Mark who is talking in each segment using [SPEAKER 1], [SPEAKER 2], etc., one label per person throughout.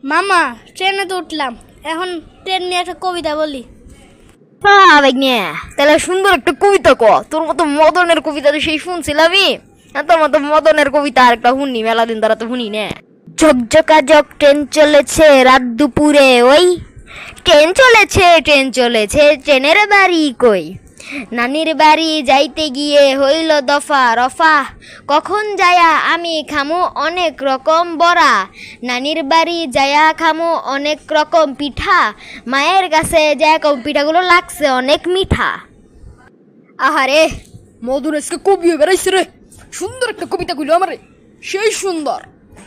[SPEAKER 1] মামা ট্রেনে তো উঠলাম, এখন ট্রেন নিয়ে একটা কবিতা বলি।
[SPEAKER 2] তাহলে সুন্দর একটা কবিতা ক। তোর মতো মদনের কবিতা তো সেই শুনছিলামই। তোর মতো মদনের কবিতা আর একটা শুনি, মেলা দিন তারা তো শুনি না। ঝকঝকাঝক ট্রেন চলেছে রাত দুপুরে, ওই ট্রেন চলেছে ট্রেনের বাড়ি কই? নানির বাড়ি যাইতে গিয়ে হইল দফা রফা, কখন যায়া আমি খামু অনেক রকম বড়া, নানির বাড়ি যায়া খামু অনেক রকম পিঠা, মায়ের কাছে যায় কম পিঠাগুলো লাগছে অনেক মিঠা।
[SPEAKER 3] আহারে, মধুর আজকে কবি হয়ে বেড়াইছে রে। সুন্দর একটা কবিতা কইলো আমারে, সেই সুন্দর।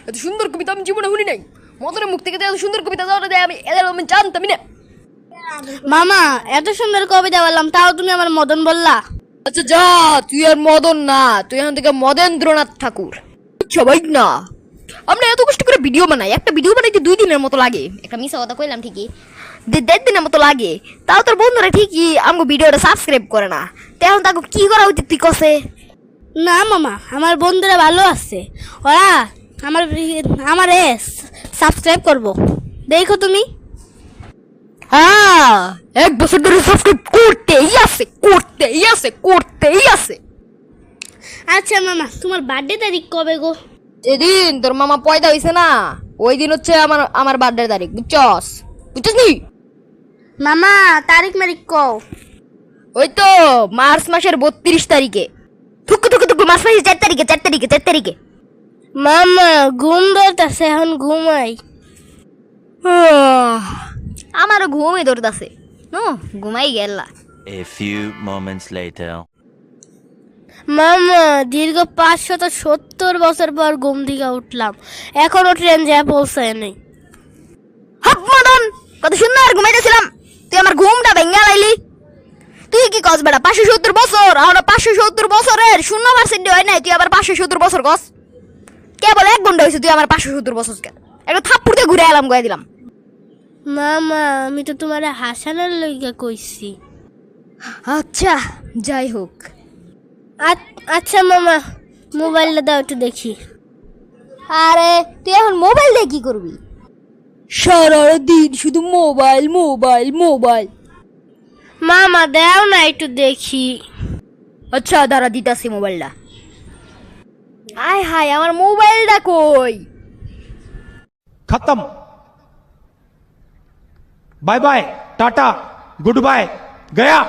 [SPEAKER 3] এত সুন্দর কবিতা আমি জীবনে শুনি নাই। মধুরের মুখ থেকে এত সুন্দর কবিতা যাওয়া দেয় আমি এদের আমি জানতামই না।
[SPEAKER 1] মামা এত সুন্দর কবিতা বললাম, তাও তুমি আমার মদন বললা।
[SPEAKER 3] আচ্ছা যা, তুই আর মদন না, তুই এখন থেকে মদেন্দ্রনাথ ঠাকুর। সবাই না, আমরা এত কষ্ট করে ভিডিও বানাই, একটা ভিডিও বানাইতে 2 দিনের মতো লাগে।
[SPEAKER 2] একটা মিশা কথা কইলাম ঠিকই, 1.5 দিনের মতো লাগে। তাও তোর বন্ধুরা ঠিকই আমাকে ভিডিওটা সাবস্ক্রাইব করে না। তেমন তাকে কি করা উচিত তুই কসে?
[SPEAKER 1] না মামা, আমার বন্ধুরা ভালো আছে, ওরা আমারে সাবস্ক্রাইব করবো, দেখো তুমি।
[SPEAKER 3] হ্যাঁ, 1 বছর ধরে সাবস্ক্রাইব করতেই আছে।
[SPEAKER 1] আচ্ছা মামা, তোমার বার্থডে তারিখ কবে গো?
[SPEAKER 3] যেদিন তোর মামা পয়দা হইছে না, ওই দিন হচ্ছে আমার বার্থডে তারিখ, বুঝছস নি?
[SPEAKER 1] মামা তারিখ মারিক কও।
[SPEAKER 3] ওই তো মার্চ মাসের 32 তারিখে।
[SPEAKER 2] থুকু মাস মাসে 4 তারিখে।
[SPEAKER 1] মামা ঘুম ধরতেছে, এখন ঘুমাই।
[SPEAKER 2] আমারও ঘুমই ধরতাছে, ঘুমাই গেলা।
[SPEAKER 4] A few moments later.
[SPEAKER 1] মামা দীর্ঘ 570 বছর পর ঘুম থেকে উঠলাম, এখনো ট্রেন যা পৌঁছায় নাই।
[SPEAKER 2] হপ মদন, কত সুন্দর ঘুমাইতেছিলাম, তুই আমার ঘুমটা ভেঙে লাইলি। তুই কি কস বেটা, 570 বছর, আর 570 বছরের 0% হয় নাই, তুই আবার 570 বছর কস? কেবল 1 ঘন্টা হয়েছে, তুই আমার 570 বছর কেন? একটা থাপ্পড় দিয়ে ঘুরে এলাম, গয়ে দিলাম।
[SPEAKER 1] মামা আমি তো তোমার হাসানোর লইগা কইছি।
[SPEAKER 2] আচ্ছা যাই হোক।
[SPEAKER 1] আচ্ছা মামা, মোবাইলটা দাও একটু দেখি।
[SPEAKER 2] আরে তুই এখন মোবাইল দিয়ে কি করবি?
[SPEAKER 3] সারাদিন শুধু মোবাইল।
[SPEAKER 1] মামা দাও না একটু দেখি।
[SPEAKER 2] আচ্ছা দাঁড়া, দিতাছি মোবাইলটা। আয় হায়, আমার মোবাইলটা কই?
[SPEAKER 5] खत्म। Bye bye, tata, good bye, गया।